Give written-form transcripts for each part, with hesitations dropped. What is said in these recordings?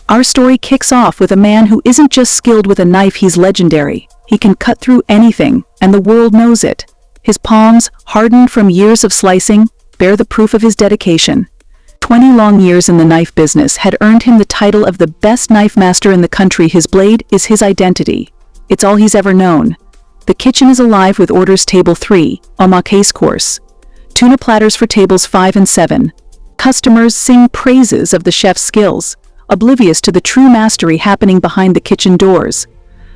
Our story kicks off with a man who isn't just skilled with a knife, he's legendary. He can cut through anything, and the world knows it. His palms, hardened from years of slicing, bear the proof of his dedication. 20 long years in the knife business had earned him the title of the best knife master in the country. His blade is his identity. It's all he's ever known. The kitchen is alive with orders table 3, omakase course. Tuna platters for tables 5 and 7. Customers sing praises of the chef's skills, oblivious to the true mastery happening behind the kitchen doors.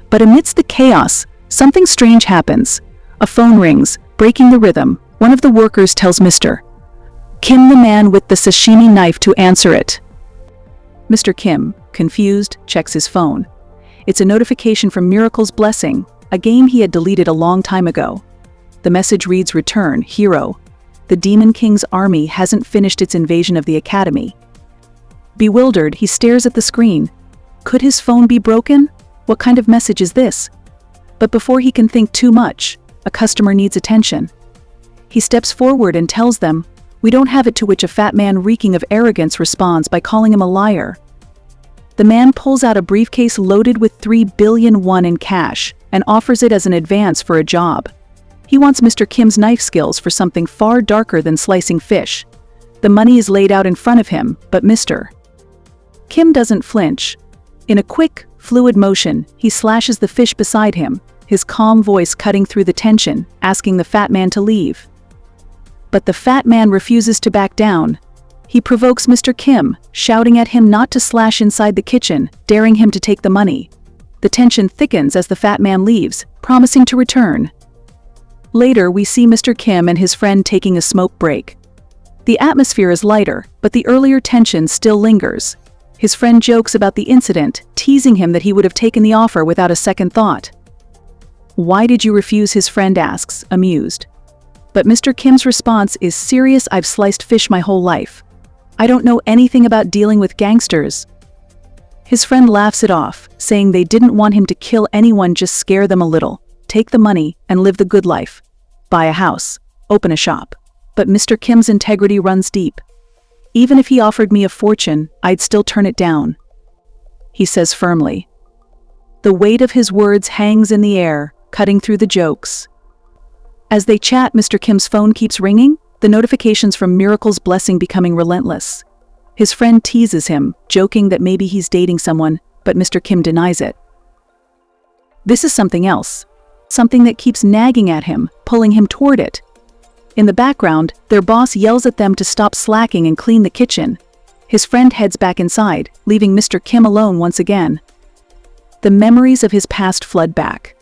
But amidst the chaos, something strange happens. A phone rings, breaking the rhythm. One of the workers tells Mr. Kim, the man with the sashimi knife, to answer it. Mr. Kim, confused, checks his phone. It's a notification from Miracle's Blessing, a game he had deleted a long time ago. The message reads, "Return, hero. The Demon King's army hasn't finished its invasion of the academy." Bewildered, he stares at the screen. Could his phone be broken? What kind of message is this? But before he can think too much, a customer needs attention. He steps forward and tells them, "We don't have it," to which a fat man reeking of arrogance responds by calling him a liar. The man pulls out a briefcase loaded with 3 billion won in cash and offers it as an advance for a job. He wants Mr. Kim's knife skills for something far darker than slicing fish. The money is laid out in front of him, but Mr. Kim doesn't flinch. In a quick, fluid motion, he slashes the fish beside him, his calm voice cutting through the tension, asking the fat man to leave. But the fat man refuses to back down. He provokes Mr. Kim, shouting at him not to slash inside the kitchen, daring him to take the money. The tension thickens as the fat man leaves, promising to return. Later, we see Mr. Kim and his friend taking a smoke break. The atmosphere is lighter, but the earlier tension still lingers. His friend jokes about the incident, teasing him that he would have taken the offer without a second thought. "Why did you refuse?" his friend asks, amused. But Mr. Kim's response is serious. "I've sliced fish my whole life. I don't know anything about dealing with gangsters." His friend laughs it off, saying they didn't want him to kill anyone, just scare them a little, take the money, and live the good life. Buy a house, open a shop. But Mr. Kim's integrity runs deep. "Even if he offered me a fortune, I'd still turn it down," he says firmly. The weight of his words hangs in the air, cutting through the jokes. As they chat, Mr. Kim's phone keeps ringing, the notifications from Miracle's Blessing becoming relentless. His friend teases him, joking that maybe he's dating someone, but Mr. Kim denies it. This is something else. Something that keeps nagging at him, pulling him toward it. In the background, their boss yells at them to stop slacking and clean the kitchen. His friend heads back inside, leaving Mr. Kim alone once again. The memories of his past flood back.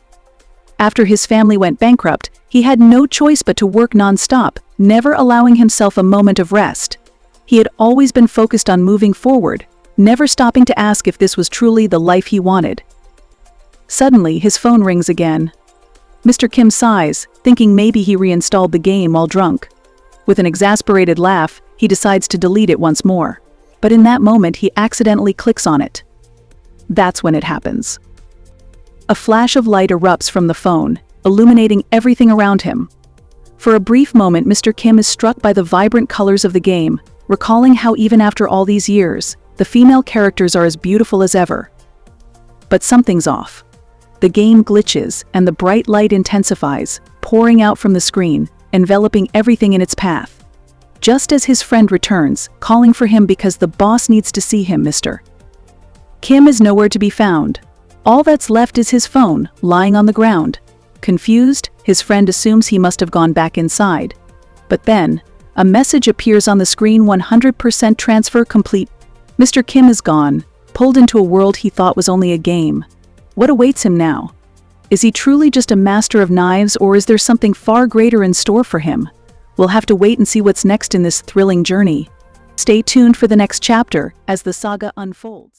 After his family went bankrupt, he had no choice but to work non-stop, never allowing himself a moment of rest. He had always been focused on moving forward, never stopping to ask if this was truly the life he wanted. Suddenly, his phone rings again. Mr. Kim sighs, thinking maybe he reinstalled the game while drunk. With an exasperated laugh, he decides to delete it once more. But in that moment, he accidentally clicks on it. That's when it happens. A flash of light erupts from the phone, illuminating everything around him. For a brief moment, Mr. Kim is struck by the vibrant colors of the game, recalling how even after all these years, the female characters are as beautiful as ever. But something's off. The game glitches, and the bright light intensifies, pouring out from the screen, enveloping everything in its path. Just as his friend returns, calling for him because the boss needs to see him, Mr. Kim is nowhere to be found. All that's left is his phone, lying on the ground. Confused, his friend assumes he must have gone back inside. But then, a message appears on the screen: 100% transfer complete. Mr. Kim is gone, pulled into a world he thought was only a game. What awaits him now? Is he truly just a master of knives, or is there something far greater in store for him? We'll have to wait and see what's next in this thrilling journey. Stay tuned for the next chapter as the saga unfolds.